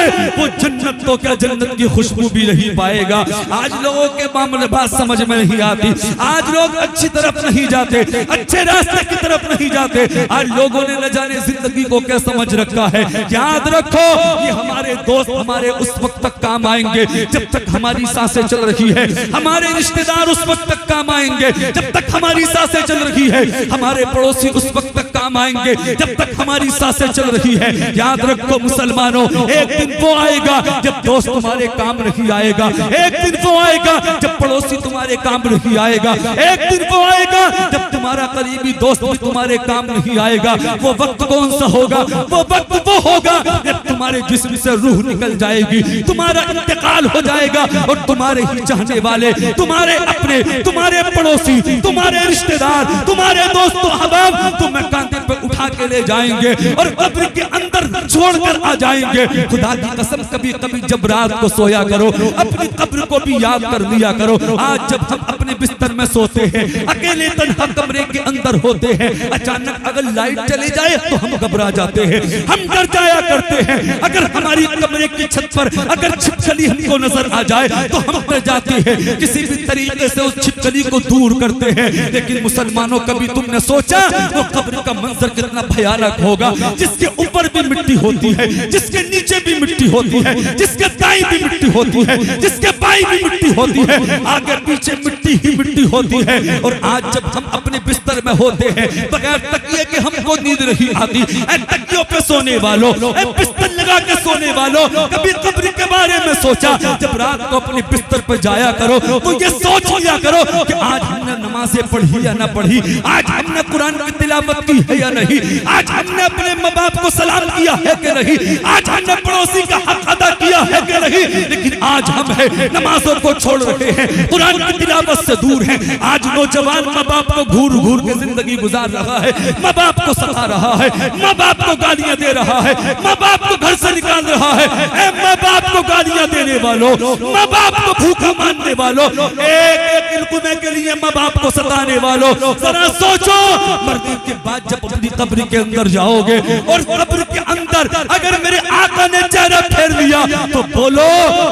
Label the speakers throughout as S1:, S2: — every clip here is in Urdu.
S1: ہے وہ جنت تو کیا جنت کی خوشبو بھی نہیں پائے گا۔ آج لوگوں کے معاملے بات سمجھ میں نہیں آتی، آج لوگ اچھی طرف نہیں جاتے، اچھے راستے کی طرف نہیں جاتے۔ آج لوگوں نے نہ جانے زندگی کو کیا سمجھ رکھا ہے۔ یاد رکھو یہ ہمارے دوست ہمارے اس وقت تک کام آئیں گے جب تک ہماری سانسیں چل رہی ہے، ہمارے رشتہ دار اس وقت تک کام آئیں گے جب تک ہماری سانسیں چل رہی ہے، ہمارے پڑوسی اس وقت تک کام آئیں گے جب تک ہماری سانسیں چل رہی ہے۔ یاد رکھو مسلمانوں، ایک دن وہ آئے گا جب دوست تمہارے کام نہیں آئے گا، ایک دن وہ آئے گا جب پڑوسی تمہارے کام نہیں آئے گا، ایک دن وہ آئے گا جب تمہارا قریبی دوست بھی تمہارے کام نہیں آئے گا۔ وہ وقت کون سا ہوگا؟ وہ وقت وہ ہوگا جب تمہارے جسم سے روح نکل جائے گی، تمہارا انتقال ہو جائے گا اور تمہارے ہی چاہنے والے، تمہارے اپنے، تمہارے پڑوسی، تمہارے رشتہ دار، تمہارے دوست و احباب تمہیں کاندھے پہ اٹھا کے لے جائیں گے اور قبر کے اندر چھوڑ کر آ جائیں گے۔ خدا کی قسم کبھی کبھی جب رات کو سویا کرو اپنی قبر کو بھی یاد کر لیا کرو۔ آج جب ہم اپنے بستر میں سوتے ہیں، اکیلے تنہا کمرے کے اندر ہوتے ہیں، اچانک اگر لائٹ چلی جائے تو ہم گھبرا جاتے ہیں، ہم ڈر جایا کرتے ہیں۔ اگر ہماری کمرے کی چھت پر اگر چھپکلی ہم کو نظر آ جائے تو ہم ڈر جاتے ہیں، کسی بھی طریقے سے اس چھپکلی کو دور کرتے ہیں۔ لیکن مسلمانوں کبھی تم نے سوچا وہ قبر کا منظر کتنا بھیانک ہوگا، جس کے اوپر بھی مٹی ہوتی ہے، جس کے نیچے بھی مٹی ہوتی ہے، جس کے دائیں بھی مٹی ہوتی ہے، جس کے بائیں بھی مٹی ہوتی ہے، آگے پیچھے مٹی ہی مٹی ہوتی ہے۔ اور آج جب ہم اپنے بستر میں ہوتے ہیں بغیر تکیے کہ ہم کو نیند نہیں آتی، اے تکیوں پہ سونے والوں، اے بستر لگا کے سونے والوں، کبھی قبر کے بارے میں سوچا؟ جب رات کو اپنے بستر پہ جایا کرو تو یہ سوچ لیا کرو کہ آج ہم نے نمازیں پڑھی یا نہ پڑھی، آج ہم نے قرآن کی تلاوت کی ہے یا نہیں، آج ہم نے اپنے ماں باپ کو سلام کیا ہے کہ نہیں، آج ہم نے پڑوسی کا حق ادا کیا ہے کہ نہیں۔ لیکن آج ہم ہیں نمازوں کو چھوڑ رہے ہیں، قرآن کی تلاوت سے دور ہیں۔ آج نوجوان ماں باپ کو گھور گھور کے زندگی گزار رہا ہے، ماں باپ کو ستا رہا ہے، ماں باپ کو گالیاں دے رہا ہے، ماں باپ کو گھر سے نکال رہا ہے۔ اے ماں باپ کو گالیاں دینے والوں، ماں باپ کو بھوکا ماننے والوں، ایک ایک لقمے کے لیے ماں باپ کو ستانے والوں، ذرا سوچو مرنے کے بعد جب اپنی قبر کے اندر جاؤ گے اور قبر کے اندر اگر میرے آقا نے چہرہ پھیر لیا تو بولو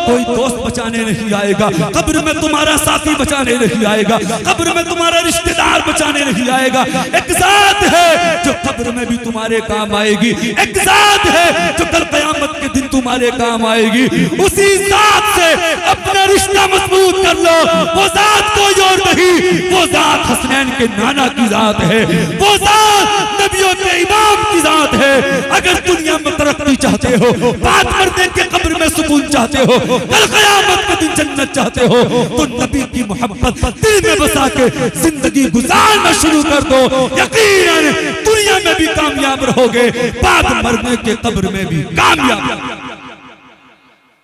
S1: کوئی دوست بچانے نہیں آئے گا، قبر میں تمہارا ساتھی بچانے نہیں آئے گا، قبر میں تمہارا رشتہ دار بچانے نہیں آئے گا۔ ایک ذات ہے جو قبر میں بھی تمہارے کام آئے گی، ایک ذات ہے جو کل قیامت کے دن تمہارے کام آئے گی۔ اسی ذات سے اپنا رشتہ مضبوط کر لو۔ وہ ذات کوئی اور نہیں، وہ ذات حسنین کے نانا کی ذات ہے، وہ ذات نبیوں کے امام کی ذات ہے۔ اگر دنیا میں ترقی چاہتے ہو، بعد مرنے کے قبر میں سکون چاہتے ہو، کل قیامت کے دن جنت چاہتے ہو تو نبی کی محبت دل میں بسا کے زندگی گزارنا شروع کر دو، یقیناً دنیا میں بھی کامیاب رہو گے، بعد مرنے کے قبر میں بھی کامیاب۔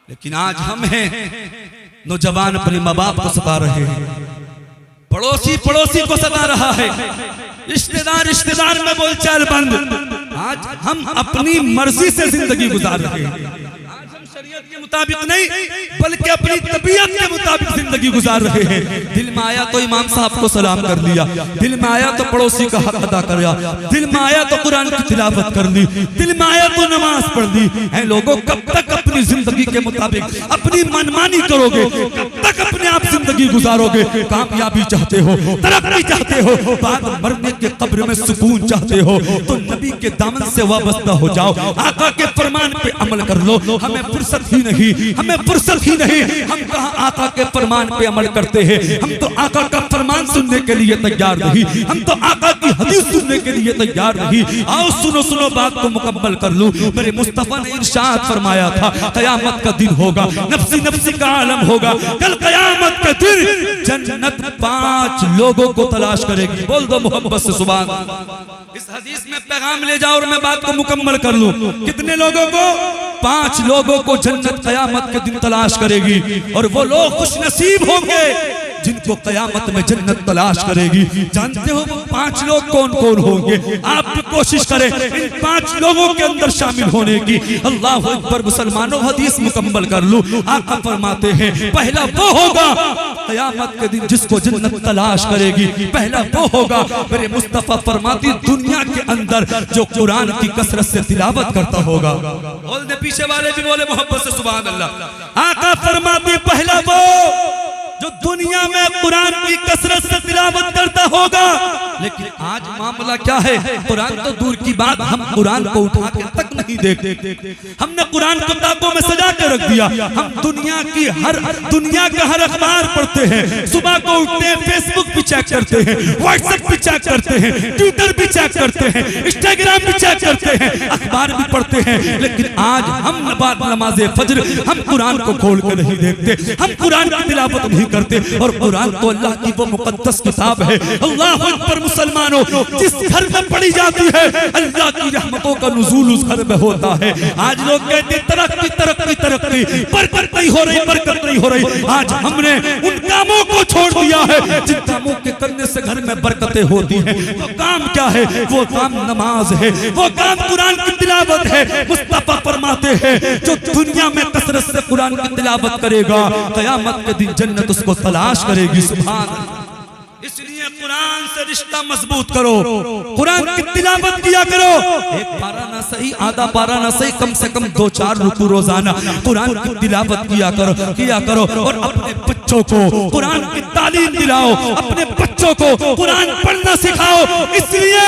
S1: لیکن آج ہم ہیں نوجوان اپنے ماں باپ کو ستا رہے ہیں، پڑوسی پڑوسی کو ستا رہا ہے، رشتہ دار میں بول چال بند۔ آج ہم اپنی مرضی سے زندگی گزار رہے ہیں، آج ہم شریعت کے مطابق نہیں بلکہ اپنی طبیعت کے مطابق زندگی گزار رہے ہیں۔ دل میں آیا تو امام صاحب کو سلام کر لیا، دل میں آیا تو پڑوسی کا حق ادا کر لیا، دل میں آیا تو قرآن کی تلاوت کر لی، دل میں آیا تو نماز پڑھ لی۔ اے لوگوں کب تک اپنی زندگی کے مطابق اپنی منمانی کرو گے؟ کب تک اپنے آپ زندگی گزارو گے؟ کامیابی چاہتے ہو، ترقی چاہتے ہو، بعد مرنے کے قبر میں سکون چاہتے ہو تو نبی کے دامن سے وابستہ ہو جاؤ، آقا کے فرمان پہ عمل کر لو۔ ہمیں فرصت ہی نہیں، ہمیں فرصت ہی نہیں، ہم کہاں آقا کے فرمان پہ عمل کرتے ہیں؟ ہم تو آقا کا فرمان سننے کے لیے تیار نہیں، ہم تو آقا کی حدیث سننے کے لیے تیار نہیں۔ آؤ سنو بات کو مکمل کر لوں۔ میرے مصطفیٰ نے ارشاد فرمایا تھا قیامت کا دن ہوگا، نفسی نفسی کا عالم ہوگا، کل قیامت کا دن جنت 5 لوگوں کو تلاش کرے گی۔ بول دو محبت سے سبحان اللہ۔ اس حدیث میں پیغام لے جاؤ اور میں بات کو مکمل کر لوں۔ کتنے لوگوں کو؟ 5 لوگوں کو جنت قیامت کے دن تلاش کرے گی، اور وہ لوگ خوش نصیب ہوں گے جن کو قیامت میں جنت تلاش کرے گی۔ جانتے ہو وہ 5 لوگ کون کون ہوں گے؟ آپ بھی کوشش کریں ان 5 لوگوں کے اندر شامل ہونے کی۔ اللہ اکبر مسلمانوں، حدیث مکمل کر لوں۔ آقا فرماتے ہیں پہلا وہ ہوگا قیامت کے دن جس کو جنت تلاش کرے گی پہلا وہ ہوگا میرے مصطفیٰ فرماتی دنیا کے اندر جو قرآن کی کثرت سے تلاوت کرتا ہوگا. بول دے پیچھے والے بھی بولے محبت سے سبحان اللہ. آقا فرماتی پہلا وہ جو دنیا میں قرآن کی کثرت سے تلاوت کرتا ہوگا. لیکن آج معاملہ کیا ہے؟ قرآن تو دور کی بات, ہم قرآن کو اٹھا کے تک نہیں دیکھتے. ہم نے قرآن کو کتابوں میں سجا کے رکھ دیا. ہم دنیا کا ہر اخبار پڑھتے ہیں. صبح کو اٹھتے ہیں فیس بک بھی چیک کرتے ہیں, واٹس ایپ بھی چیک کرتے ہیں, ٹویٹر بھی چیک کرتے ہیں, انسٹاگرام بھی چیک کرتے ہیں, اخبار بھی پڑھتے ہیں. لیکن آج ہم بعد نماز فجر ہم قرآن کو کھول کے نہیں دیکھتے, ہم قرآن کی تلاوت نہیں کرتے. اور قرآن تو اللہ کی وہ مقدس کتاب ہے. اللہ اکبر مسلمانوں, جس گھر میں پڑھی جاتی ہے اللہ کی رحمتوں کا نزول اس گھر میں ہوتا ہے. آج لوگ کہتے ہیں ترقی ترقی ترقی, برکت نہیں ہو رہی, برکت نہیں ہو رہی. آج ہم نے ان کاموں کو چھوڑ دیا ہے جن کاموں کے کرنے سے گھر میں برکتیں ہوتی ہیں. وہ کام کیا ہے؟ وہ کام نماز ہے, وہ کام قرآن کی تلاوت ہے. مصطفیٰ فرماتے ہیں جو دنیا میں کثرت سے قرآن کی تلاوت کرے گا قیامت کے دن جنت اس کو تلاش کرے گی. سبحان اللہ. اس لیے قرآن سے رشتہ مضبوط کرو, قرآن کی تلاوت کیا کرو. ایک پارہ نہ صحیح, آدھا پارہ نہ صحیح, کم سے کم 2-4 رکوع روزانہ قرآن کی تلاوت کیا کرو. اور اپنے بچوں کو قرآن کی تعلیم دلاؤ, اپنے بچوں کو قرآن پڑھنا سکھاؤ. اس لیے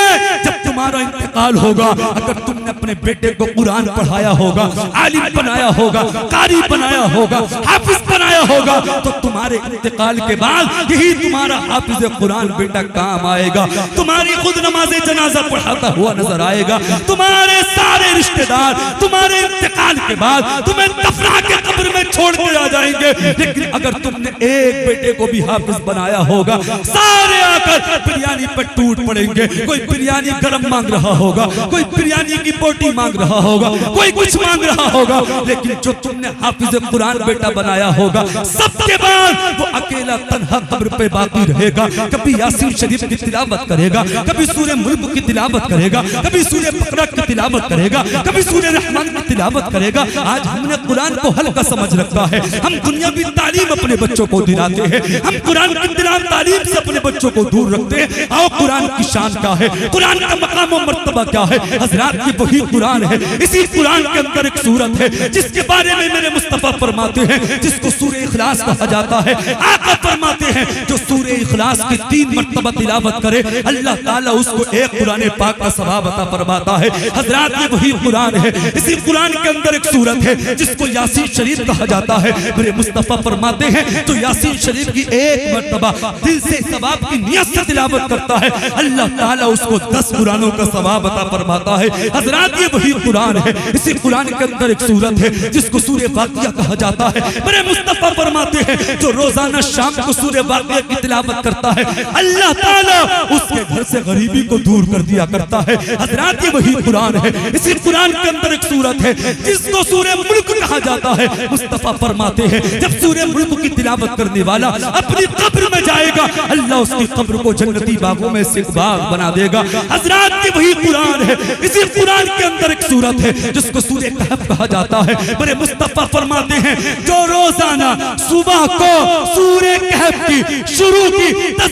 S1: جب تمہارا انتقال ہوگا, اگر تم نے اپنے بیٹے کو قرآن پڑھایا ہوگا, عالم بنایا ہوگا, قاری بنایا ہوگا, حافظ بنایا ہوگا, تو تمہارے انتقال کے بعد یہی تمہارا حافظ قرآن بیٹا کام آئے گا. تمہاری خود نماز جنازہ پڑھاتا ہوا نظر آئے گا. تمہارے سارے رشتہ دار تمہارے انتقال کے بعد تمہیں دفنا کے قبر میں چھوڑ کے آ جائیں گے. لیکن اگر تم نے ایک بیٹے کو بھی حافظ بنایا ہوگا, سارے آ کر بریانی پر ٹوٹ پڑیں گے. کوئی بریانی گرم مانگ رہا ہوگا, کوئی بریانی کی بوٹی مانگ رہا ہوگا, کوئی کچھ مانگ رہا ہوگا. لیکن جو تم نے حافظ قرآن بیٹا بنایا ہوگا, سب کے بعد وہ اکیلا تنہا قبر پہ باقی رہے گا. کبھی یاسین شریف کی تلاوت کرے گا, کبھی سورہ ملک کی تلاوت کرے گا, کبھی سورہ بقرہ کی تلاوت کرے گا, کبھی سورہ رحمان کی تلاوت کرے گا. آج ہم نے قرآن کو ہلکا سمجھ رکھا ہے. ہم دنیاوی تعلیم اپنے بچوں کو دلاتے ہیں, ہم قرآن کی تلاوت تعلیم سے اپنے بچوں کو دور رکھتے ہیں. آؤ قرآن کی شان کیا ہے, قرآن کا مقام و مرتبہ کیا ہے. حضرات یہ وہی قرآن ہے. اسی قرآن کے اندر ایک سورت ہے جس کے بارے میں میرے مصطفیٰ فرماتے ہیں جس کو سورہ اخلاص کہا جاتا ہے. آقا فرماتے ہیں جو سورہ اخلاص کی 3 مرتبہ تلاوت کرے اللہ تعالیٰ اس کو ایک قرآن پاک کا ثواب عطا فرماتا ہے. حضرات یہ وہی قرآن ہے. اسی قرآن کے اندر ایک سورت ہے جس کو یاسین شریف کہا جاتا ہے. میرے مصطفیٰ فرماتے ہیں جو یاسین شریف کی ایک مرتبہ دل سے ثواب کی نیت سے تلاوت کرتا ہے اللہ تعالیٰ اس کو 10 قرآنوں کا ثواب عطا فرماتا ہے. حضرات یہ وہی قرآن ہے. اسی قرآن کے اندر ایک سورت ہے جس کو سورہ واقعہ کہا جاتا ہے. میرے مصطفیٰ فرماتے ہیں جو روزانہ شام کو سورہ واقعہ کی تلاوت کرتا ہے اللہ تعالیٰ اس کے گھر سے غریبی کو دور کر دیا کرتا ہے. حضرات یہ وہی قرآن ہے. اسی قرآن کے اندر ایک سورت ہے جس کو سورہ ملک کہا جاتا ہے. مصطفیٰ فرماتے ہیں جب سورہ ملک کی تلاوت کرنے والا اپنی قبر میں جائے گا اللہ اس کی قبر کو جنتی باغوں میں سے باغ بنا دے گا. حضرات یہ وہی قرآن ہے. اسی قرآن کے اندر ایک سورت ہے جس کو سورہ کہف کہا جاتا ہے. میرے مصطفیٰ فرماتے ہیں جو روزانہ صبح کو سورہ کہف کی شروع کی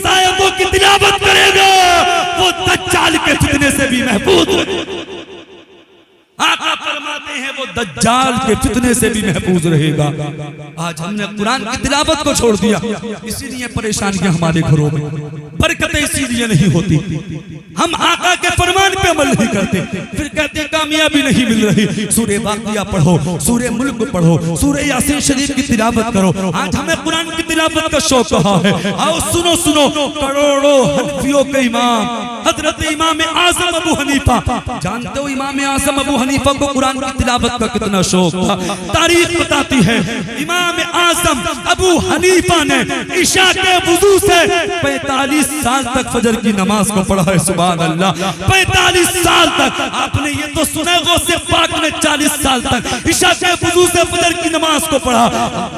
S1: آیتوں کی تلاوت کرے گا وہ دجال کے فتنے سے بھی محفوظ ہے. آقا فرماتے ہیں وہ دجال کے فتنے سے بھی محفوظ رہے گا. آج ہم نے قرآن کی تلاوت کو چھوڑ دیا, اسی لیے پریشانیاں ہمارے گھروں میں, برکتیں اسی لیے نہیں ہوتی. ہم آقا کے فرمان پہ عمل نہیں کرتے, پھر کہتے ہیں کامیابی نہیں مل رہی. سورہ واقعہ پڑھو, سورہ ملک پڑھو, سورہ یاسین شریف کی تلاوت کرو. آج ہمیں قرآن کی تلاوت کا شوق کہا ہے. آؤ سنو سنو, کروڑوں حنفیوں کے امام حضرت امام اعظم ابو حنیفہ, جانتے ہو امام اعظم ابو حنیفہ کو قرآن کی تلاوت کا کتنا شوق تھا. تاریخ بتاتی ہے امام اعظم ابو حنیفہ نے عشاء کے وضو سے 45 سال تک فجر کی نماز کو پڑھا ہے. سبحان اللہ, 45 سال تک. آپ نے یہ تو سنا ہے غوث پاک نے 40 سال تک عشاء کے وضو سے فجر کی نماز کو پڑھا.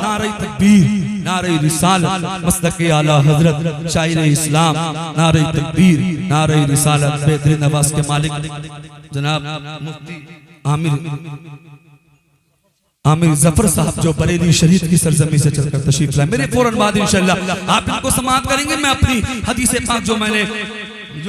S1: نعرہ تکبیر, نعرہ رسالت, مسلک اعلی حضرت شاعر اسلام, نعرہ تکبیر, نعرہ رسالت. بیدر نواز کے مالک جناب مفتی عامر عامر ظفر صاحب جو بریلی شریف کی سرزمین سے چل کر تشریف لائے، میرے فوراً بعد انشاءاللہ آپ ان کو سماعت کریں گے. میں اپنی حدیث پاک جو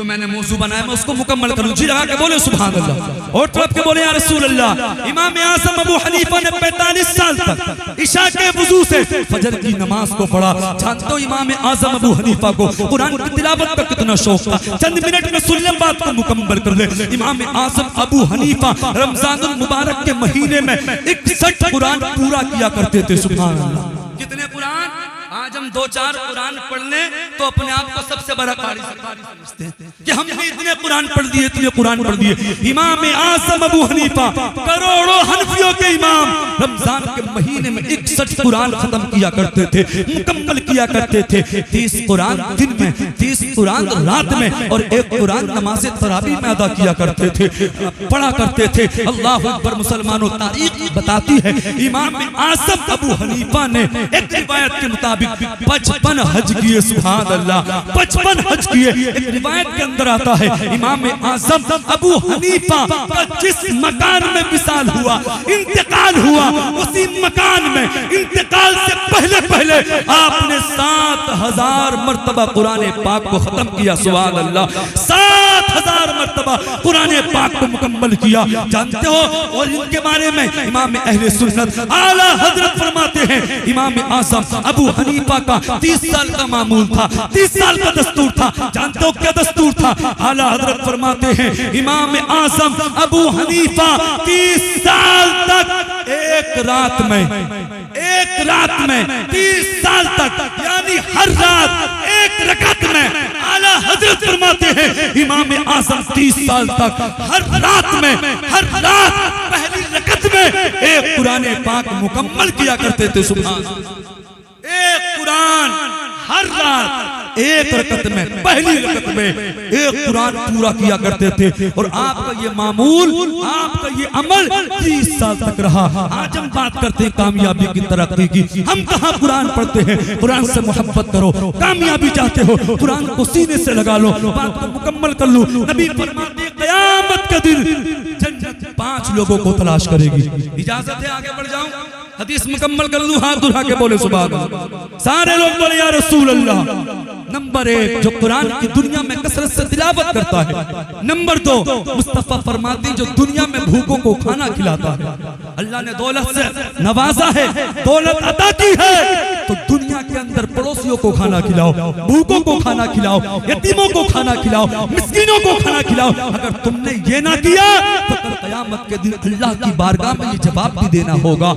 S1: میں نے موضوع بنایا میں اس کو مکمل کروں. جی لگا کے بولے سبحان اللہ اور طرف کے بولے یا رسول اللہ. امام اعظم ابو حنیفہ نے 45 سال تک عشاء کے وضو سے فجر کی نماز کو پڑھا. جانتے ہو امام اعظم ابو حنیفہ کو قرآن کی تلاوت کا کتنا شوق تھا. چند منٹ میں سن لیں بات کو مکمل کر لیں. امام اعظم ابو حنیفہ رمضان المبارک کے مہینے میں 61 قرآن پورا کیا کرتے تھے. سبحان اللہ. کتنے قرآن؟ آج ہم 2-4 قرآن پڑھ لیں تو اپنے آپ کو سب سے بڑا قاری سمجھتے ہیں کہ ہم نے اتنے قرآن پڑھ دیے اتنے قرآن پڑھ دیے. امام اعظم ابو حنیفہ کروڑوں حنفیوں کے امام رمضان کے مہینے میں 61 قرآن ختم کیا کرتے تھے، مکمل کیا کرتے تھے. 30 قرآن دن میں، 30 قرآن رات میں اور 1 قرآن نماز تراویح میں ادا کیا کرتے تھے، پڑھا کرتے تھے. اللہ اکبر. مسلمانوں تاریخ بتاتی ہے امام اعظم ابو حنیفہ نے ایک روایت کے مطابق 55 حج کیے. سبحان اللہ. 55 حج کیے. ایک روایت کے اندر آتا ہے امام اعظم ابو حنیفہ کا جس مکان میں وصال ہوا، انتقال ہوا، اسی مکان میں انتقال سے پہلے آپ نے 7000 مرتبہ قرآن پاک کو ختم کیا. سبحان اللہ. 7000 مرتبہ قرآن پاک کو مکمل کیا. جانتے ہو اور ان کے بارے میں امام اہل سنت اعلی حضرت فرماتے ہیں امام اعظم ابو حنیفہ کا 30 سال کا معمول تھا، 30 سال کا دستور تھا. جانتے ہو کیا دستور تھا؟ اعلی حضرت فرماتے ہیں امام اعظم ابو حنیفہ 30 سال تک ایک رات میں 30 سال تک یعنی ہر رات 1 رکعت میں. اعلی حضرت فرماتے ہیں امام اعظم 30 سال تک ہر رات پہلی رکعت میں 1 قرآن پاک مکمل کیا کرتے تھے. سبحان اللہ. 1 قرآن ہر رات 1 رکعت میں، پہلی رکعت میں 1 قرآن پورا کیا کرتے تھے. اور آپ کا یہ معمول، آپ کا یہ عمل 30 سال تک رہا. آج ہم بات کرتے ہیں کامیابی کی، ترقی کی. ہم کہاں قرآن پڑھتے ہیں؟ قرآن سے محبت کرو. کامیابی چاہتے ہو قرآن کو سینے سے لگا لو. بات کو مکمل کر لو. نبی فرماتے ہیں قیامت کا دن جنت 5 لوگوں کو تلاش کرے گی. اجازت ہے آگے بڑھ جاؤں؟ حدیث مکمل کر لوں. ہاتھ اٹھا کے بولے سبحان اللہ. سارے لوگ بولے یا رسول اللہ. نمبر 1 جو قرآن کی دنیا میں کثرت سے تلاوت کرتا ہے. نمبر 2 مصطفیٰ فرماتے ہیں جو دنیا میں بھوکوں کو کھانا کھلاتا ہے. اللہ نے دولت سے نوازا ہے، دولت عطا کی ہے تو دنیا کے اندر پڑوسیوں کو کھانا کھلاؤ، بھوکوں کو کھانا کھلاؤ، یتیموں کو کھانا کھلاؤ، مسکینوں کو کھانا کھلاؤ. اگر تم نے یہ نہ کیا تو کل قیامت کے دن اللہ کی بارگاہ میں یہ جواب بھی دینا ہوگا.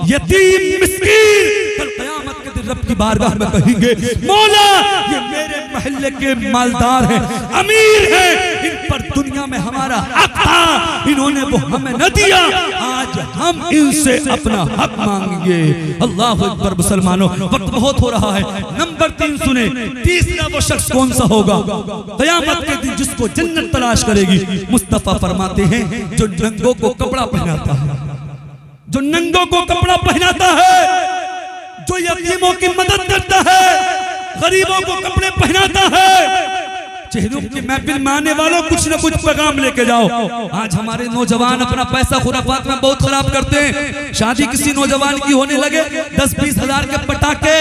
S1: یتیم مسکین کل قیامت کے دن رب کی بارگاہ میں کہیں گے مولا یہ میرے محلے کے مالدار ہیں، امیر ہیں، ان پر دنیا میں ہمارا حق تھا، انہوں نے وہ ہمیں نہ دیا، آج ہم ان سے اپنا حق مانگیں گے. اللہ اکبر. مسلمانوں وقت بہت ہو رہا ہے. نمبر 3 سنیں. تیسرا وہ شخص کون سا ہوگا قیامت کے دن جس کو جنت تلاش کرے گی؟ مصطفیٰ فرماتے ہیں جو ننگوں کو کپڑا پہناتا ہے، جو ننگوں کو کپڑا پہناتا ہے، جو یتیموں کی مدد کرتا ہے، غریبوں کو کپڑے پہناتا ہے. چہروں کی محفل میں آنے والوں کچھ نہ کچھ پیغام لے کے جاؤ. آج ہمارے نوجوان اپنا پیسہ خرافات میں بہت خراب کرتے ہیں. شادی کسی نوجوان کی ہونے لگے 10-20 ہزار کے پٹاخے،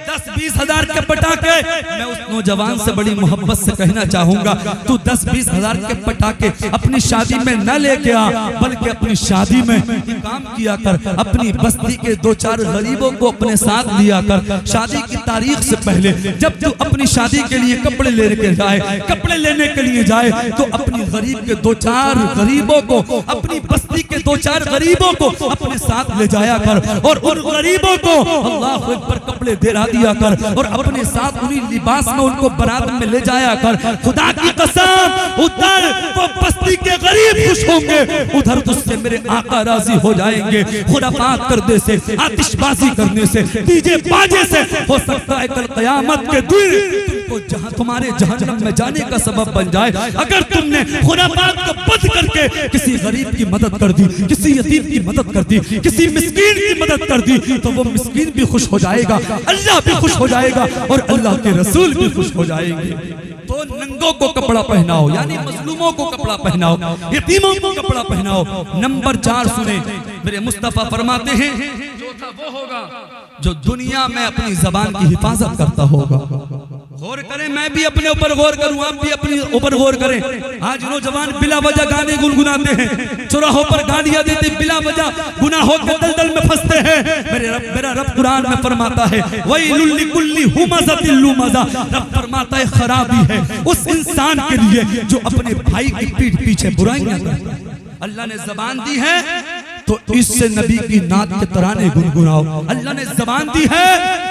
S1: 10-20 ہزار کے پٹاخے. میں اس نوجوان سے بڑی محبت سے کہنا چاہوں گا تو 10-20 ہزار کے پٹاخے اپنی شادی میں نہ لے کے آ، بلکہ اپنی شادی میں یہ کام کیا کر. اپنی بستی کے 2-4 غریبوں کو اپنے ساتھ لیا کر. شادی کی تاریخ سے پہلے جب تو اپنی شادی کے لیے کپڑے لینے کے لیے جائے تو اپنی غریب کے 2-4 غریبوں کو، اپنی بستی کے 2-4 غریبوں کو اپنے ساتھ لے جایا کر اور ان غریبوں کو اللہ اکبر کپڑے دیا کر اور اپنے ساتھ انہی لباس میں ان کو برات میں لے جایا کر. خدا کی قسم ادھر وہ بستی کے غریب خوش ہوں گے، ادھر تجھ سے میرے آقا راضی ہو جائیں گے. خرافات کرنے سے، آتش بازی کرنے سے، ڈیجے باجے سے ہو سکتا ہے کل قیامت کے دن تم کو جہاں تمہارے جہنم میں جانے کا سبب بن جائے. اگر تم نے خرافات کو بند کر کے کسی غریب کی مدد کر دی، کسی یتیم کی مدد کر دی، کسی مسکین کی مدد کر دی تو وہ مسکین بھی خوش ہو جائے گا، اللہ بھی خوش ہو جائے گا اور اللہ کے رسول بھی خوش ہو جائیں گے. تو ننگوں مردوں کو کپڑا پہناؤ، یعنی مظلوموں کو کپڑا پہناؤ، یتیموں کو کپڑا پہناؤ۔ نمبر 4 سنیں، میرے مصطفیٰ فرماتے ہیں جو تھا وہ ہوگا جو دنیا میں اپنی زبان کی حفاظت کرتا ہوگا۔ غور کریں، میں بھی اپنے اوپر غور کروں، آپ بھی اپنے اوپر غور کریں۔ آج نوجوان بلا وجہ گانے گنگناتے ہیں، چوراہوں پر گالیاں دیتے، بلا وجہ گناہوں کے دلدل میں پھنستے ہیں۔ میرا رب قرآن میں فرماتا ہے وَيْلٌ لِكُلِّ هُمَزَةٍ لُمَزَةٍ، رب فرماتا ہے خرابی ہے اس انسان کے لیے جو اپنے بھائی کی پیٹھ پیچھے برائیاں کرتا ہے۔ اللہ نے زبان دی ہے تو اس سے نبی کی نعت کے ترانے گنگناؤ۔ اللہ نے زبان دی ہے،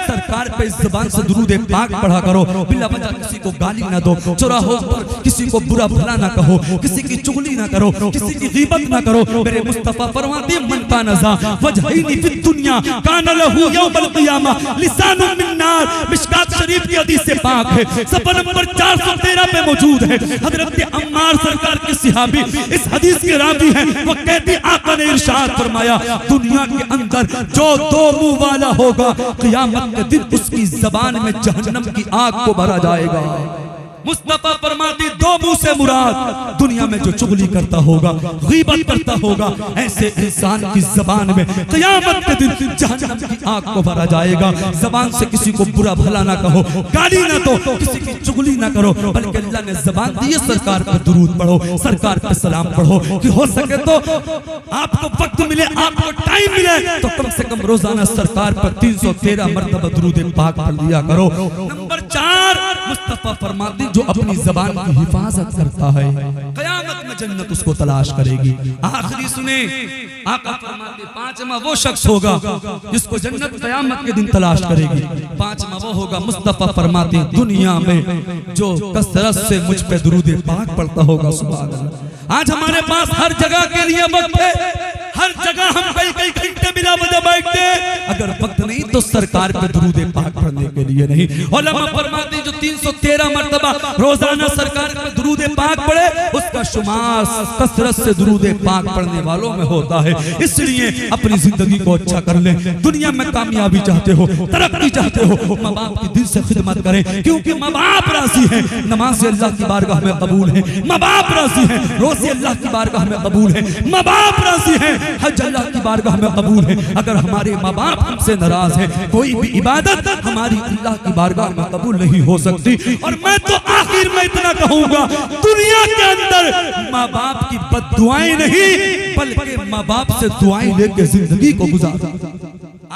S1: سرکار پہ اس زبان سے درود پاک پڑھا کرو، بلا وجہ کسی کو گالی نہ دو، چوراہوں پر کسی کو برا بھلا نہ کہو، کسی کی چغلی نہ کرو، کسی کی غیبت نہ کرو۔ میرے مصطفیٰ فرماتے ہیں من کان ذا وجہین فی الدنیا کان لہ یوم القیامہ لسان من نار، مشکات شریف کی حدیث پاک ہے، صفحہ نمبر 413 پہ موجود ہے۔ حضرت عمار سرکار کے صحابی اس حدیث کے راوی ہیں، وہ کہتے آقا نے ارشاد فرمایا دنیا کے اندر جو 2 منہ والا ہوگا قیامت کے دن اس کی زبان میں جہنم کی آگ کو بھرا جائے گا۔ مصطفیٰ فرماتی 2 منہ سے مراد دنیا میں جو چغلی کرتا ہوگا، غیبت کرتا ہوگا، ایسے انسان کی زبان میں قیامت کے دن جہنم کی آگ کو بھرا جائے گا۔ زبان سے کسی کو برا بھلا نہ کہو، گالی نہ دو، کسی کی چغلی نہ کرو، بلکہ اللہ نے زبان دی ہے سرکار پر درود پڑھو، سرکار پر سلام پڑھو، کہ ہو سکے تو آپ کو وقت ملے، آپ کو ٹائم ملے تو کم سے کم روزانہ سرکار پر 313 مرتبہ درود پاک پڑھ لیا کرو۔ نمبر 4 مصطفیٰ فرماتے جو اپنی زبان کی حفاظت کرتا ہے قیامت میں جنت اس کو تلاش کرے گی۔ آخری سنیں، آقا فرماتے 5واں وہ شخص ہوگا جس کو جنت قیامت کے دن تلاش کرے گی۔ 5واں وہ ہوگا، مصطفیٰ فرماتے دنیا میں جو کثرت سے مجھ پہ درود پاک پڑھتا ہوگا۔ سبحان اللہ، آج ہمارے پاس ہر جگہ کے لیے وقت ہے، ہر جگہ ہم کئی گھنٹے بلا وجہ بیٹھتے ہیں، اگر وقت نہیں تو سرکار پہ درود پاک پڑھنے کے لیے نہیں۔ علماء فرماتے جو 313 مرتبہ روزانہ سرکار پہ درود پاک پڑھے اس کا شمار کثرت سے درود پاک پڑھنے والوں میں ہوتا ہے۔ اس لیے اپنی زندگی کو اچھا کر لیں، دنیا میں کامیابی چاہتے ہو، ترقی چاہتے ہو، ماں باپ کی دل سے خدمت کریں، کیونکہ ماں باپ راضی ہیں، نماز اللہ کی بارگاہ میں قبول ہے، ماں باپ راضی ہیں، روزے اللہ کی بارگاہ میں قبول ہے، ماں باپ راضی ہیں، حج اللہ کی بارگاہ میں قبول ہے۔ اگر ہمارے ماں باپ ہم سے ناراض ہیں، کوئی بھی عبادت ہماری اللہ کی بارگاہ میں قبول نہیں ہو سکتی۔ اور میں تو آخر میں اتنا کہوں گا، دنیا کے اندر ماں باپ کی بد دعائیں نہیں بلکہ ماں باپ سے دعائیں لے کے زندگی کو گزارا۔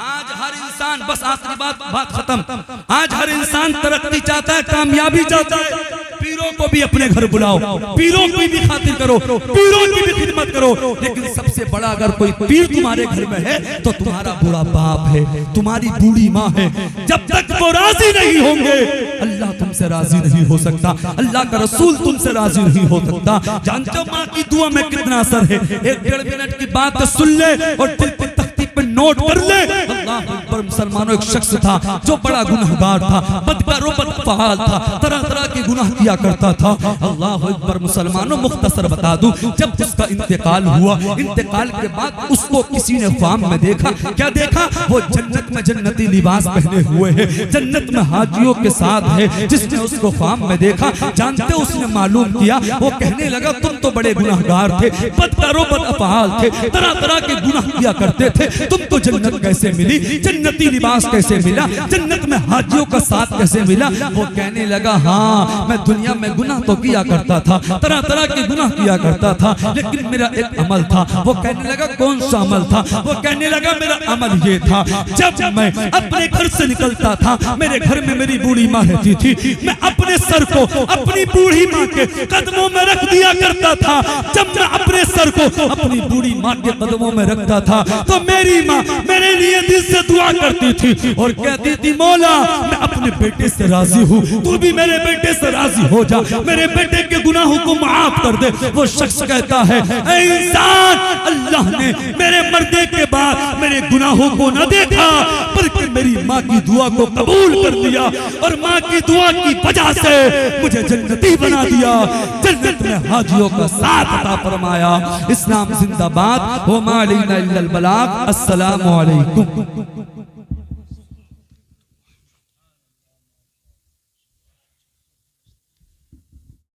S1: آج ہر انسان، بس آخری بات ختم، آج ہر انسان ترقی چاہتا ہے، کامیابی چاہتا ہے۔ پیروں کو بھی اپنے گھر بلاؤ، پیروں کی بھی خاطر کرو، پیروں کی بھی خدمت کرو، لیکن سب سے بڑا اگر کوئی پیر تمہارے گھر میں ہے تو تمہارا بوڑھا باپ ہے، تمہاری بوڑھی ماں ہے۔ جب تک وہ راضی نہیں ہوں گے اللہ تم سے راضی نہیں ہو سکتا، اللہ کا رسول تم سے راضی نہیں ہو سکتا۔ جانتے ہو ماں کی دعا میں کتنا اثر ہے؟ 1-1.5 منٹ کی بات سن لے اور دل پہ تختی پہ نوٹ کر لے۔ اللہ اکبر، مسلمانوں ایک شخص تھا جو بڑا گناہگار تھا، بدکار و بدفعال تھا، طرح طرح کے گناہ کیا کرتا تھا۔ اللہ اکبر، مسلمانوں مختصر بتا دوں، جب اس کا انتقال ہوا، انتقال کے بعد اس کو کسی نے خواب میں دیکھا۔ کیا دیکھا؟ وہ جنت میں جنتی لباس پہنے ہوئے ہے، جنت میں حاجیوں کے ساتھ ہے۔ جس نے اس کو خواب میں دیکھا، جانتے اس نے معلوم کیا، وہ کہنے لگا تم تو بڑے گناہگار تھے، بدکار و بدافعال تھے، طرح طرح کے گناہ کیا کرتے تھے، تم کو جنت کیسے ملی، جنتی لباس کیسے ملا، جنت میں حاجیوں کا ساتھ کیسے ملا؟ وہ کہنے لگا ہاں میں دنیا میں گناہ تو کیا کرتا تھا، طرح طرح کے گناہ کیا کرتا تھا، لیکن میرا ایک عمل تھا۔ وہ کہنے لگا کون سا عمل تھا؟ وہ کہنے لگا میرا عمل یہ تھا، جب میں اپنے گھر سے نکلتا تھا، میرے گھر میں میری بوڑھی ماں رہتی تھی، میں اپنے سر کو اپنی بوڑھی ماں کے قدموں میں رکھ دیا کرتا تھا۔ جب میں اپنے سر کو اپنی بوڑھی ماں کے قدموں میں رکھتا تھا تو میری ماں میرے لیے دل سے دعا کرتی تھی اور کہتی تھی مولا میں اپنے بیٹے سے راضی ہوں، تو بھی میرے بیٹے سے راضی ہو جا، میرے بیٹے کے گناہوں کو معاف کر دے۔ وہ شخص کہتا ہے اے انسان، اللہ نے میرے مرنے کے بعد میرے گناہوں کو نہ دیکھا بلکہ میری ماں کی دعا کو قبول کر دیا، اور ماں کی دعا کی وجہ سے مجھے جنتی بنا دیا، جنت میں حاجیوں کا ساتھ عطا فرمایا۔ اسلام زندہ باد، وما علینا الا البلاغ۔ السلام علیکم۔